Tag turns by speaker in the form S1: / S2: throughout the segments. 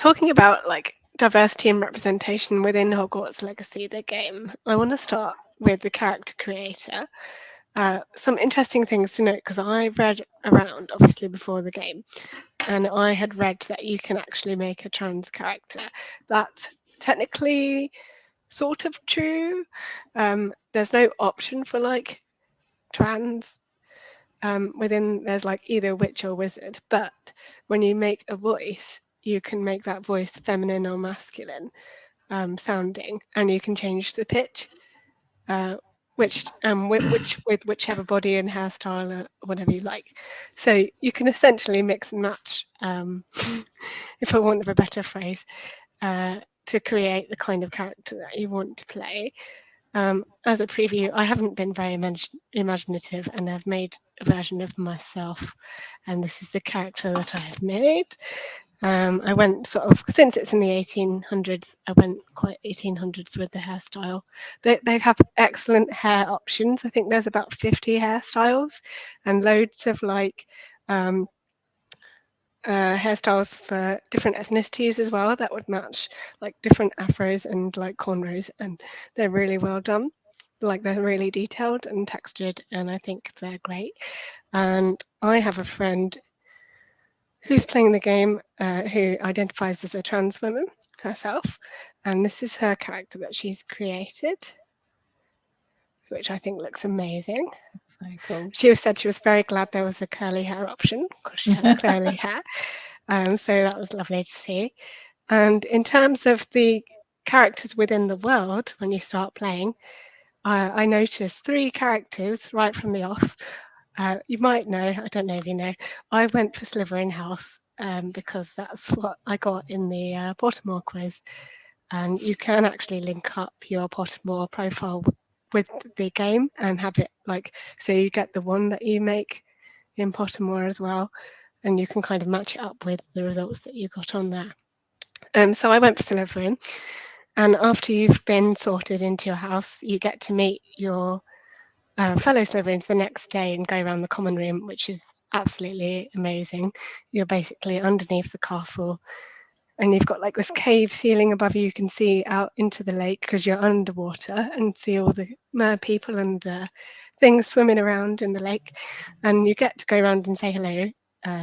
S1: talking about like diversity and representation within Hogwarts Legacy, the game, I want to start with the character creator. Some interesting things to note because I read around obviously before the game, and I had read that you can actually make a trans character. That's technically sort of true. There's no option for like trans within, there's like either witch or wizard, but when you make a voice, you can make that voice feminine or masculine sounding, and you can change the pitch, uh, which with whichever body and hairstyle or whatever you like. So you can essentially mix and match, if I want of a better phrase, to create the kind of character that you want to play. As a preview, I haven't been very imaginative, and I've made a version of myself, and this is the character that I have made. I went sort of, since it's in the 1800s, I went quite 1800s with the hairstyle. They have excellent hair options. I think there's about 50 hairstyles and loads of like um, hairstyles for different ethnicities as well that would match like different afros and like cornrows, and they're really well done. Like they're really detailed and textured, and I think they're great. And I have a friend who's playing the game who identifies as a trans woman herself, and this is her character that she's created, which I think looks amazing.
S2: That's very cool.
S1: She said she was very glad there was a curly hair option because she has curly hair. So that was lovely to see. And in terms of the characters within the world, when you start playing, I noticed three characters right from the off. You might know, I don't know if you know, I went for Slytherin House because that's what I got in the Pottermore quiz. And you can actually link up your Pottermore profile with the game and have it like, so you get the one that you make in Pottermore as well, and you can kind of match it up with the results that you got on there. So I went for Slytherin, and after you've been sorted into your house, you get to meet your fellow Slytherins the next day and go around the common room, which is absolutely amazing. You're basically underneath the castle, and you've got like this cave ceiling above you. You can see out into the lake because you're underwater and see all the mer people and things swimming around in the lake. And you get to go around and say hello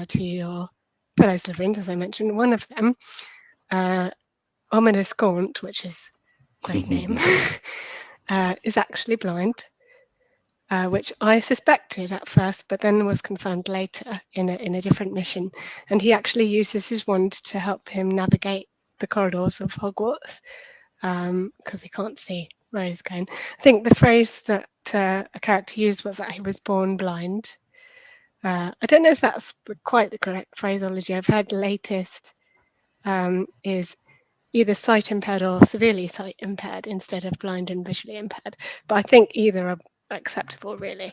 S1: to your fellow Slytherins, as I mentioned. One of them, uh, Ominous Gaunt, which is a great name, is actually blind. Which I suspected at first, but then was confirmed later in a different mission. And he actually uses his wand to help him navigate the corridors of Hogwarts because he can't see where he's going. I think the phrase that a character used was that he was born blind. I don't know if that's quite the correct phraseology. I've heard the latest is either sight impaired or severely sight impaired instead of blind and visually impaired. But I think either are acceptable, really.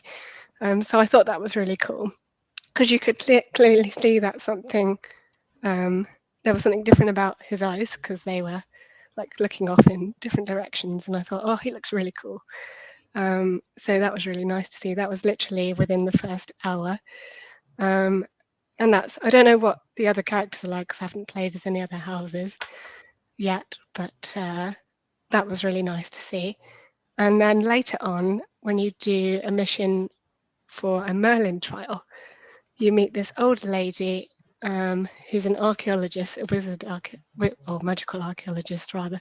S1: So I thought that was really cool because you could clearly see that something, there was something different about his eyes because they were like looking off in different directions. And I thought, oh, he looks really cool. So that was really nice to see. That was literally within the first hour. And that's, I don't know what the other characters are like because I haven't played as any other houses yet, but that was really nice to see. And then later on, when you do a mission for a Merlin trial, you meet this old lady who's an archaeologist, a wizard or magical archaeologist rather,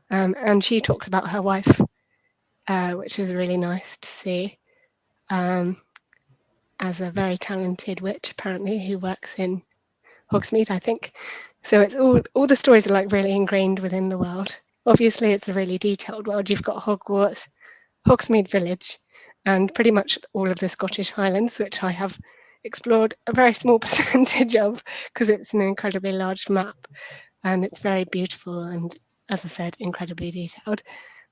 S1: and she talks about her wife, which is really nice to see, as a very talented witch apparently who works in Hogsmeade, I think. So it's all the stories are like really ingrained within the world. Obviously, it's a really detailed world. You've got Hogwarts, Hogsmeade Village, and pretty much all of the Scottish Highlands, which I have explored a very small percentage of because it's an incredibly large map and it's very beautiful and, as I said, incredibly detailed.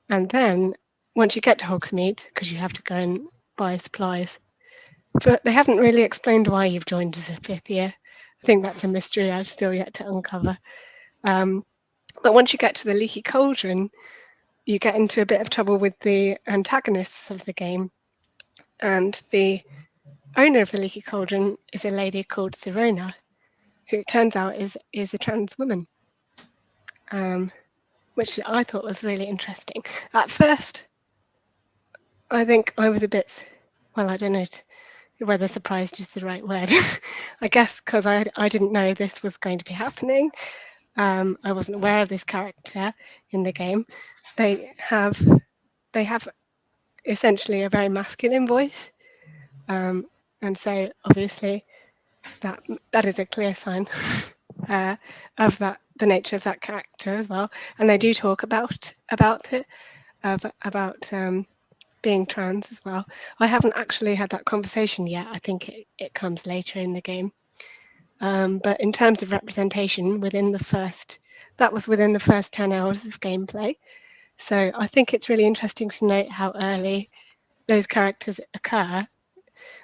S1: And then once you get to Hogsmeade, because you have to go and buy supplies, but they haven't really explained why you've joined as a fifth year. I think that's a mystery I've still yet to uncover. But once you get to the Leaky Cauldron, you get into a bit of trouble with the antagonists of the game. And the owner of the Leaky Cauldron is a lady called Sirona, who it turns out is a trans woman. which I thought was really interesting. At first, I think I was a bit, well, I don't know whether surprised is the right word. I guess because I didn't know this was going to be happening. I wasn't aware of this character in the game. They have essentially a very masculine voice, and so obviously that is a clear sign of the nature of that character as well. And they do talk about it, about being trans as well. I haven't actually had that conversation yet. I think it comes later in the game. But in terms of representation that was within the first 10 hours of gameplay. So I think it's really interesting to note how early those characters occur.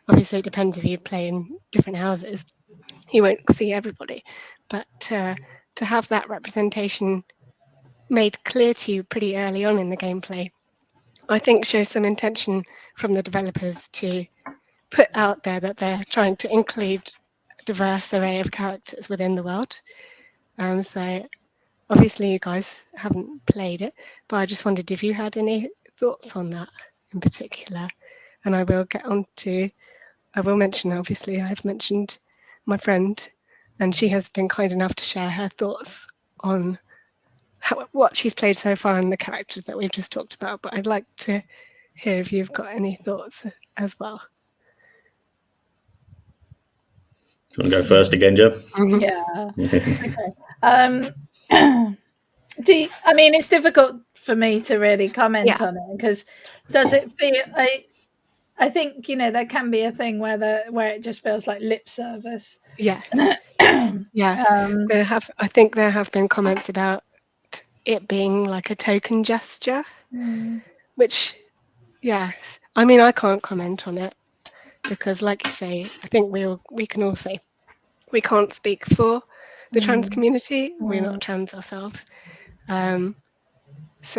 S1: Obviously, it depends if you play in different houses. You won't see everybody, but to have that representation made clear to you pretty early on in the gameplay, I think shows some intention from the developers to put out there that they're trying to include a diverse array of characters within the world. So obviously you guys haven't played it, but I just wondered if you had any thoughts on that in particular. And I will mention, obviously, I've mentioned my friend, and she has been kind enough to share her thoughts on what she's played so far and the characters that we've just talked about. But I'd like to hear if you've got any thoughts as well.
S2: Do you want to go first again, Jem?
S3: Mm-hmm. Yeah. Okay. I mean, it's difficult for me to really comment on it because does it feel? I think there can be a thing where it just feels like lip service.
S1: Yeah. Yeah. I think there have been comments about it being like a token gesture, which, yes. I mean, I can't comment on it because, like you say, I think we can all say we can't speak for the trans community. We're not trans ourselves. So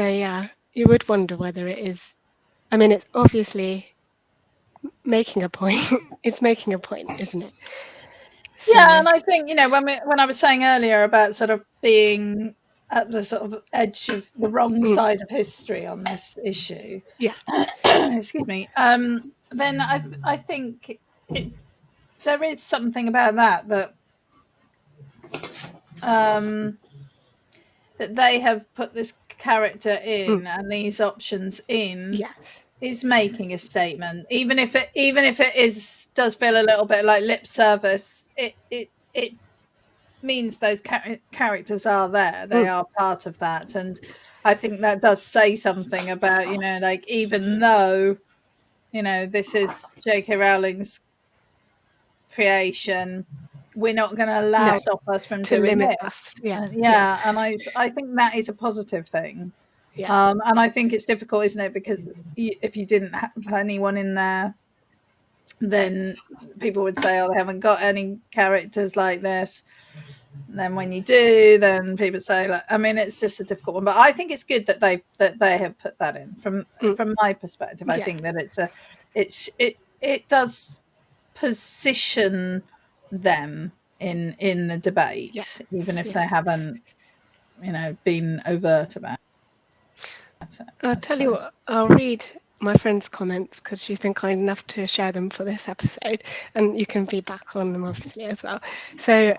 S1: yeah, you would wonder whether it is. I mean, it's obviously making a point. It's making a point, isn't it? So,
S3: yeah, and I think when I was saying earlier about sort of being at the sort of edge of the wrong side of history on this issue.
S1: Yeah.
S3: Excuse me. Then I think there is something about that they have put this character in and these options in.
S1: Yes.
S3: Is making a statement, even if it does feel a little bit like lip service. It means those characters are there; they are part of that, and I think that does say something about like even though this is J.K. Rowling's creation, we're not going to stop us from doing
S1: limit
S3: this.
S1: Us. Yeah.
S3: And I think that is a positive thing.
S1: Yeah.
S3: And I think it's difficult, isn't it? Because if you didn't have anyone in there, then people would say, "Oh, they haven't got any characters like this." And then when you do, then people say, "Like, I mean, it's just a difficult one." But I think it's good that they have put that in. From my perspective, I think that it does position them in the debate, even if they haven't, been overt about it.
S1: I'll tell you what, I'll read my friend's comments because she's been kind enough to share them for this episode, and you can feedback on them obviously as well. So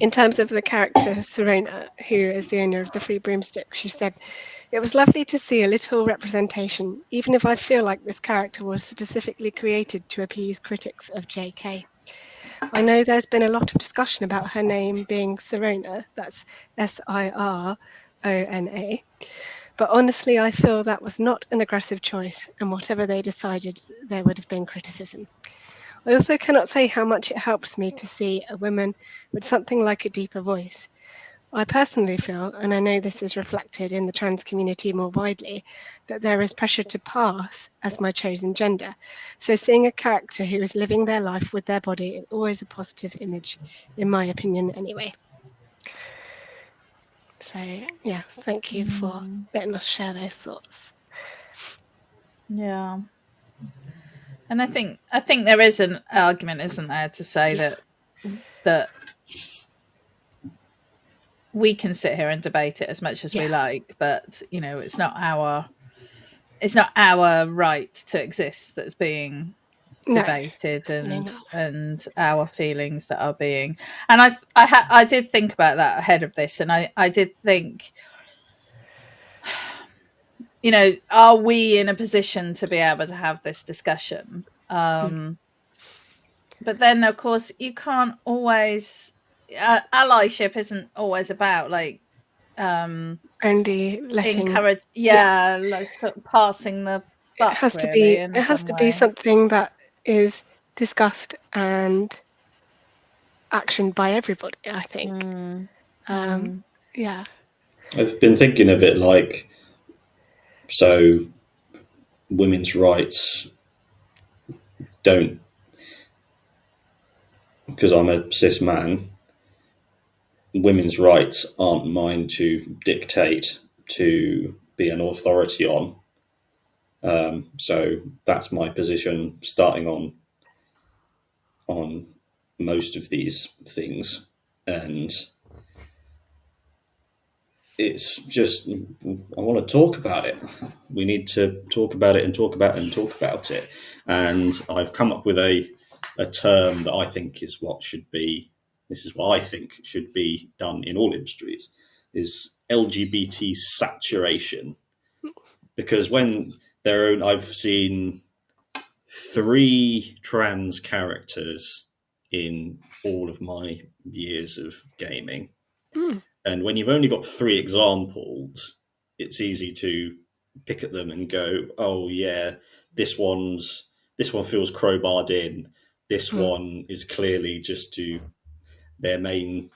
S1: in terms of the character Serena, who is the owner of the Free Broomstick, she said, "It was lovely to see a little representation, even if I feel like this character was specifically created to appease critics of JK. I know there's been a lot of discussion about her name being Sirona, that's Sirona, but honestly I feel that was not an aggressive choice, and whatever they decided, there would have been criticism. I also cannot say how much it helps me to see a woman with something like a deeper voice. I personally feel, and I know this is reflected in the trans community more widely, that there is pressure to pass as my chosen gender. So seeing a character who is living their life with their body is always a positive image, in my opinion anyway." So yeah, thank you for letting us share those thoughts.
S3: Yeah. And I think there is an argument, isn't there, to say that we can sit here and debate it as much as we like, but it's not our right to exist that's being debated, and our feelings that are being. And I did think about that ahead of this, and I did think, are we in a position to be able to have this discussion? But then, of course, you can't always. Allyship isn't always about
S1: only letting
S3: encourage. Let's passing the buck.
S1: It has to
S3: really,
S1: be.
S3: in
S1: It has
S3: some
S1: to
S3: way.
S1: be something that is discussed and actioned by everybody, I think. Yeah.
S2: I've been thinking of it like, so women's rights don't, because I'm a cis man, women's rights aren't mine to dictate, to be an authority on. So that's my position starting on most of these things. And it's just, I want to talk about it. We need to talk about it and talk about it and talk about it. And I've come up with a term that I think is what should be, this is what I think should be done in all industries, is LGBT saturation. Because when I've seen 3 trans characters in all of my years of gaming. And when you've only got 3 examples, it's easy to pick at them and go, oh yeah, this one feels crowbarred in. This one is clearly just to their main,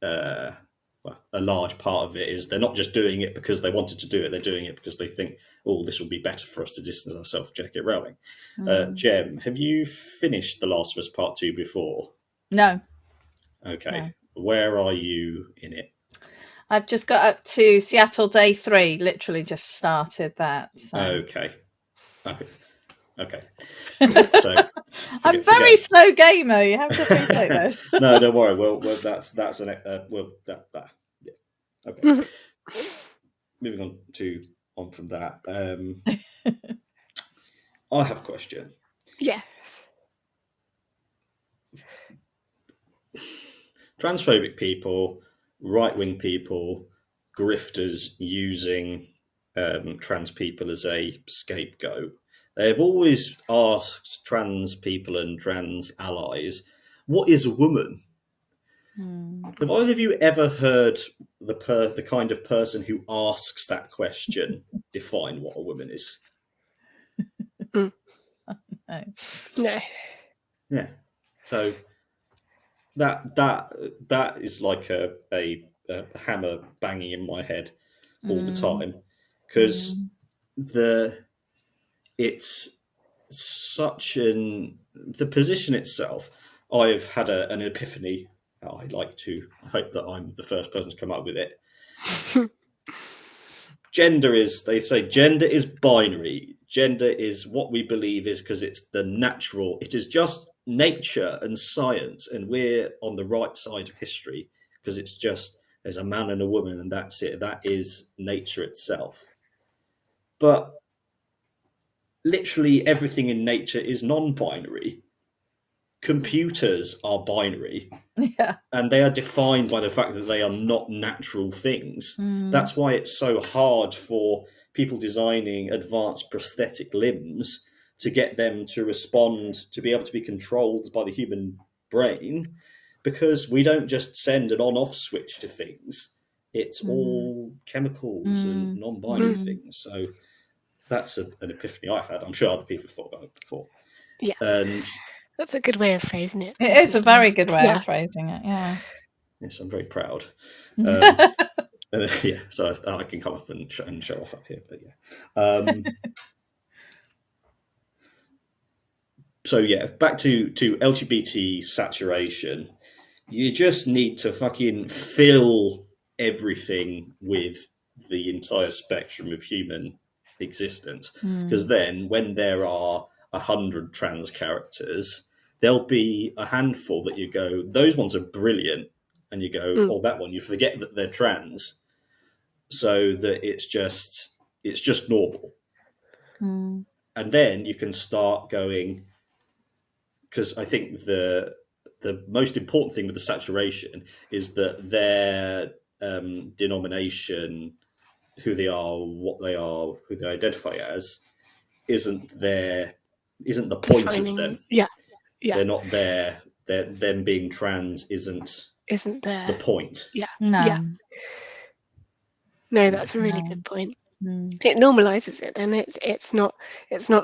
S2: a large part of it is they're not just doing it because they wanted to do it, they're doing it because they think, oh, this will be better for us to distance ourselves from J.K. Rowling. Jem, have you finished The Last of Us Part 2 before?
S3: No.
S2: Okay. No. Where are you in it?
S3: I've just got up to Seattle Day 3, literally just started that. So.
S2: Okay. So
S3: I'm very slow gamer. You have to appreciate this.
S2: No, don't worry. Well, that's an yeah. Okay. Moving on from that. I have a question.
S1: Yes.
S2: Transphobic people, right-wing people, grifters using trans people as a scapegoat. They have always asked trans people and trans allies, what is a woman? Have either of you ever heard the kind of person who asks that question define what a woman is?
S1: No.
S2: Yeah. So that is like a hammer banging in my head all the time, because it's such the position itself. I've had an epiphany. I hope that I'm the first person to come up with it. They say gender is binary. Gender is what we believe is because it's the natural. It is just nature and science, and we're on the right side of history because it's just there's a man and a woman, and that's it. That is nature itself. But literally everything in nature is non-binary. Computers are binary.
S3: Yeah.
S2: And they are defined by the fact that they are not natural things. That's why it's so hard for people designing advanced prosthetic limbs to get them to respond, to be able to be controlled by the human brain, because we don't just send an on-off switch to things. It's all chemicals and non-binary things. So that's an epiphany I've had. I'm sure other people have thought about it before.
S1: Yeah.
S2: And
S1: that's a good way of phrasing it.
S3: It is a very good way of phrasing it, yeah.
S2: Yes, I'm very proud. So I can come up and show off up here, but yeah. So yeah, back to LGBT saturation. You just need to fucking fill everything with the entire spectrum of human existence, because then when there are 100 trans characters, there'll be a handful that you go, those ones are brilliant, and you go, oh, that one, you forget that they're trans, so that it's just normal. And then you can start going, because I think the most important thing with the saturation is that their denomination, who they are, what they are, who they identify as, isn't the point of them.
S1: Yeah.
S2: They're not there. Them being trans isn't
S1: there
S2: the point.
S1: Yeah.
S3: No.
S1: Yeah. No, that's a really good point. It normalizes it, and it's not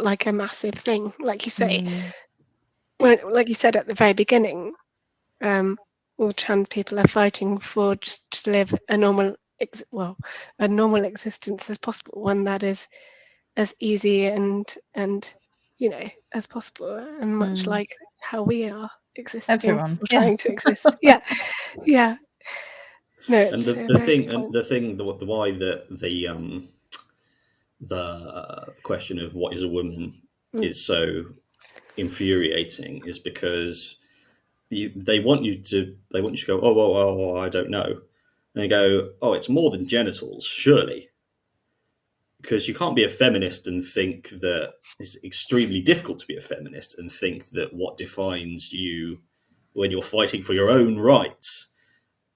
S1: like a massive thing, like you say. When, like you said at the very beginning, all trans people are fighting for just to live a normal existence as possible, one that is as easy and as possible, and much like how we are existing,
S3: Everyone,
S1: or trying to exist. Yeah. No,
S2: And
S1: it's a very good point.
S2: why the question of what is a woman is so infuriating is because they want you to go, oh, I don't know, and they go, oh, it's more than genitals, surely, because you can't be a feminist and think that it's extremely difficult to be a feminist and think that what defines you when you're fighting for your own rights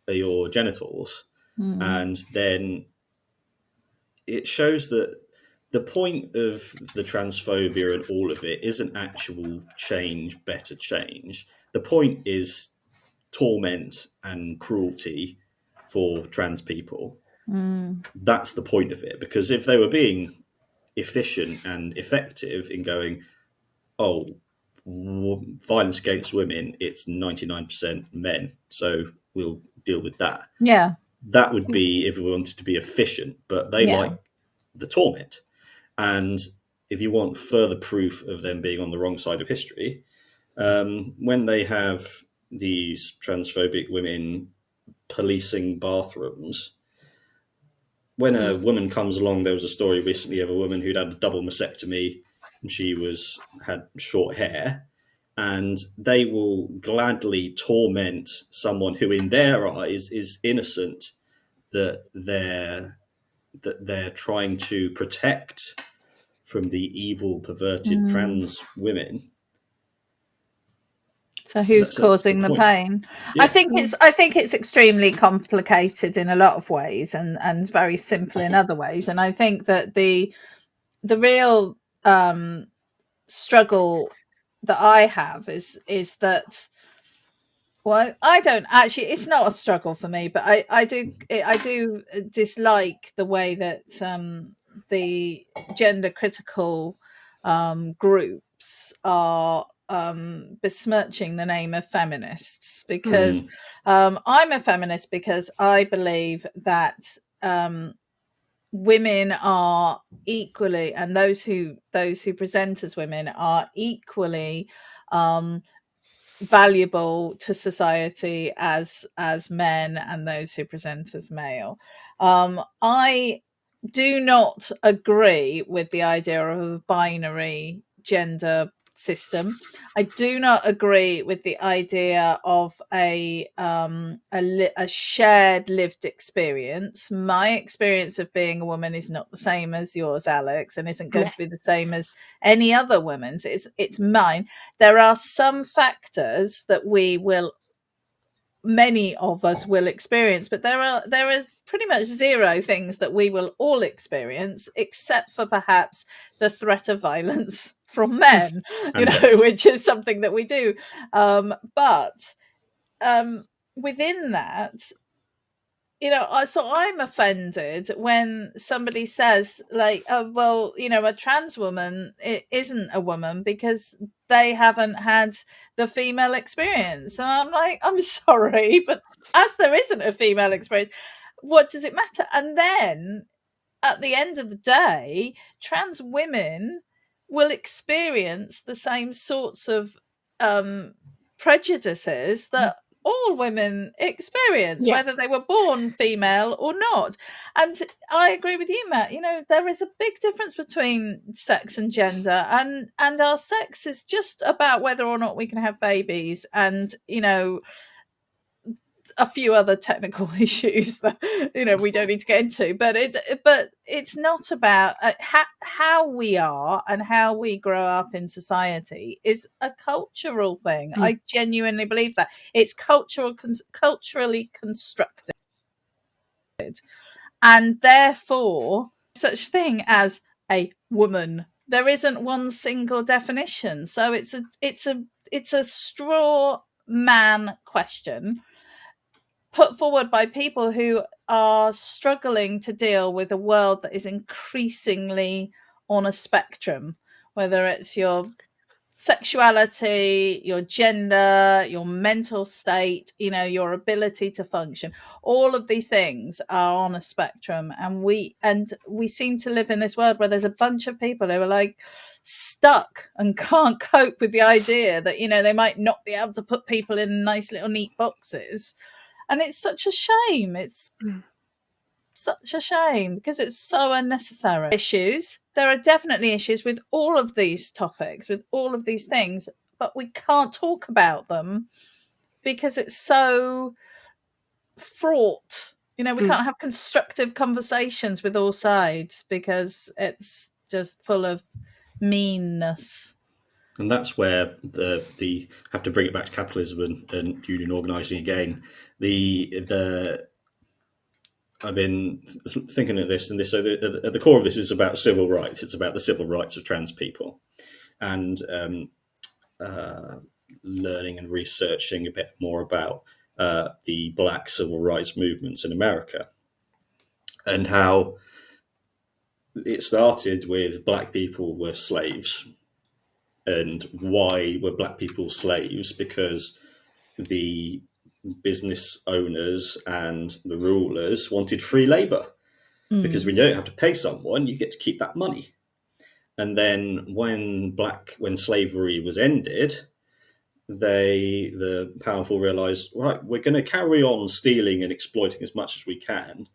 S2: are your genitals. And then it shows that the point of the transphobia and all of it isn't actual change, better change. The point is torment and cruelty for trans people. That's the point of it. Because if they were being efficient and effective in going, oh, violence against women, it's 99% men, so we'll deal with that.
S3: Yeah.
S2: That would be if we wanted to be efficient, but they like the torment. And if you want further proof of them being on the wrong side of history, when they have these transphobic women policing bathrooms, when a woman comes along, there was a story recently of a woman who'd had a double mastectomy, and she had short hair, and they will gladly torment someone who in their eyes is innocent, that they're trying to protect from the evil, perverted trans women.
S3: So who's causing the pain? Yeah. I think it's extremely complicated in a lot of ways, and very simple in other ways. And I think that the real struggle that I have is that, well, I don't actually, it's not a struggle for me, but I do dislike the way that the gender critical groups are besmirching the name of feminists, because I'm a feminist because I believe that women are equally, and those who present as women are equally valuable to society as men, and those who present as male. I do not agree with the idea of a binary gender system. I do not agree with the idea of a shared lived experience. My experience of being a woman is not the same as yours, Alex, and isn't going to be the same as any other woman's. It's mine. There are some factors that many of us will experience, but there is pretty much zero things that we will all experience, except for perhaps the threat of violence from men, which is something that we do. But within that, so I'm offended when somebody says, like, oh, well, a trans woman isn't a woman because they haven't had the female experience. And I'm like, I'm sorry, but as there isn't a female experience, what does it matter? And then at the end of the day, trans women will experience the same sorts of prejudices that all women experience, whether they were born female or not. And I agree with you, Matt. There is a big difference between sex and gender, and our sex is just about whether or not we can have babies. And a few other technical issues that we don't need to get into, but it's not about how we are and how we grow up in society is a cultural thing. I genuinely believe that it's culturally constructed, and therefore such thing as a woman, there isn't one single definition, so it's a straw man question put forward by people who are struggling to deal with a world that is increasingly on a spectrum, whether it's your sexuality, your gender, your mental state, your ability to function. All of these things are on a spectrum, and we seem to live in this world where there's a bunch of people who are like stuck and can't cope with the idea that they might not be able to put people in nice little neat boxes. And it's such a shame. It's such a shame because it's so unnecessary. There are definitely issues with all of these topics, with all of these things, but we can't talk about them because it's so fraught. We can't have constructive conversations with all sides because it's just full of meanness.
S2: And that's where the have to bring it back to capitalism and union organising again. I've been thinking of this, and so at the core of this is about civil rights. It's about the civil rights of trans people, and learning and researching a bit more about the Black civil rights movements in America, and how it started with Black people were slaves. And why were Black people slaves? Because the business owners and the rulers wanted free labor. Because when you don't have to pay someone, you get to keep that money. And then when slavery was ended, the powerful realized, right, we're going to carry on stealing and exploiting as much as we can.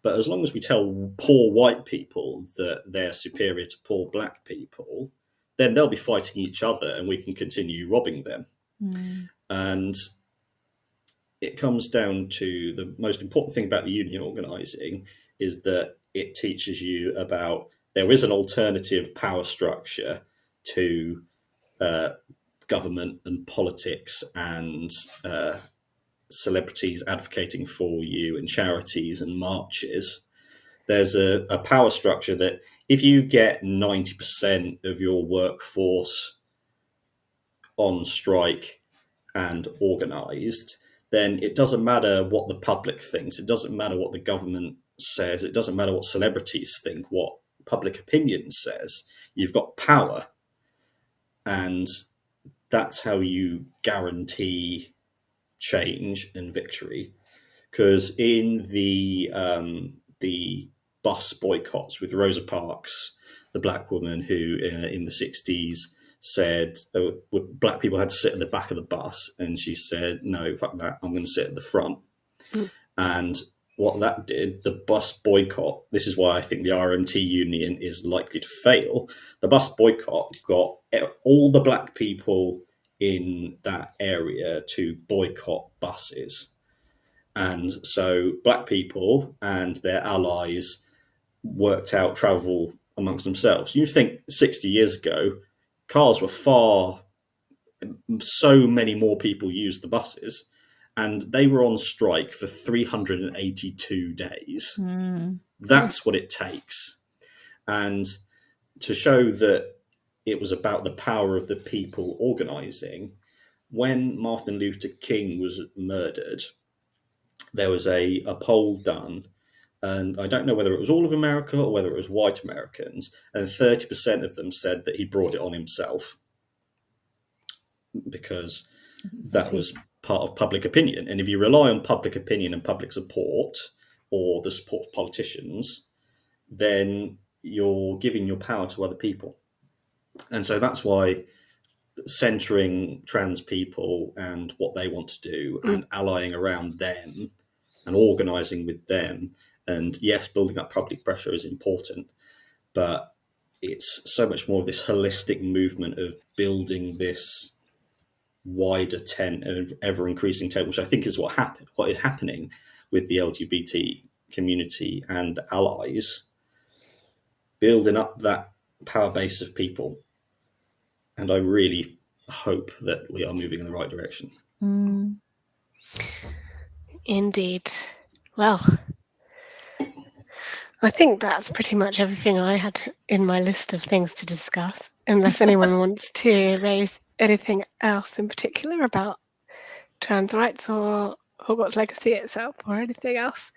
S2: But as long as we tell poor white people that they're superior to poor Black people, then they'll be fighting each other and we can continue robbing them. And it comes down to the most important thing about the union organising is that it teaches you about there is an alternative power structure to government and politics and celebrities advocating for you and charities and marches. There's a power structure that if you get 90% of your workforce on strike and organised, then it doesn't matter what the public thinks. It doesn't matter what the government says. It doesn't matter what celebrities think, what public opinion says. You've got power. And that's how you guarantee change and victory. Because in the bus boycotts with Rosa Parks, the Black woman who in the 60s said Black people had to sit at the back of the bus, and she said, no, fuck that, I'm going to sit at the front. And what that did, the bus boycott, this is why I think the RMT union is likely to fail. The bus boycott got all the Black people in that area to boycott buses. And so Black people and their allies worked out travel amongst themselves. You think 60 years ago, cars were so many more people used the buses, and they were on strike for 382 days. That's what it takes. And to show that it was about the power of the people organising, when Martin Luther King was murdered, there was a poll done, and I don't know whether it was all of America or whether it was white Americans, and 30% of them said that he brought it on himself because that was part of public opinion. And if you rely on public opinion and public support or the support of politicians, then you're giving your power to other people. And so that's why centering trans people and what they want to do and allying around them and organising with them, and yes, building up public pressure is important, but it's so much more of this holistic movement of building this wider tent, an ever increasing tent, which I think is what is happening with the LGBT community and allies, building up that power base of people. And I really hope that we are moving in the right direction.
S1: Indeed. Well, I think that's pretty much everything I had in my list of things to discuss, unless anyone wants to raise anything else in particular about trans rights or Hogwarts Legacy itself or anything else.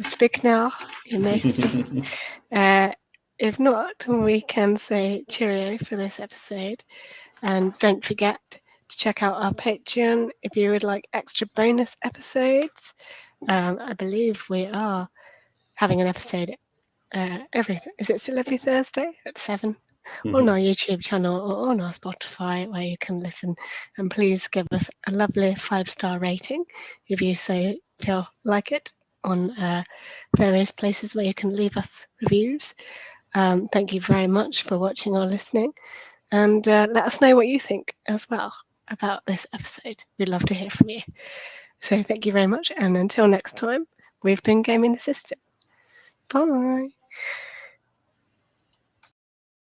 S1: Speak now, you may speak. If not, we can say cheerio for this episode. And don't forget to check out our Patreon if you would like extra bonus episodes. I believe we are having an episode is it still every Thursday at 7 on our YouTube channel or on our Spotify, where you can listen. And please give us a lovely 5-star rating if you so feel like it on various places where you can leave us reviews. Thank you very much for watching or listening, and let us know what you think as well about this episode. We'd love to hear from you. So thank you very much, and until next time, we've been Gaming the System. Bye.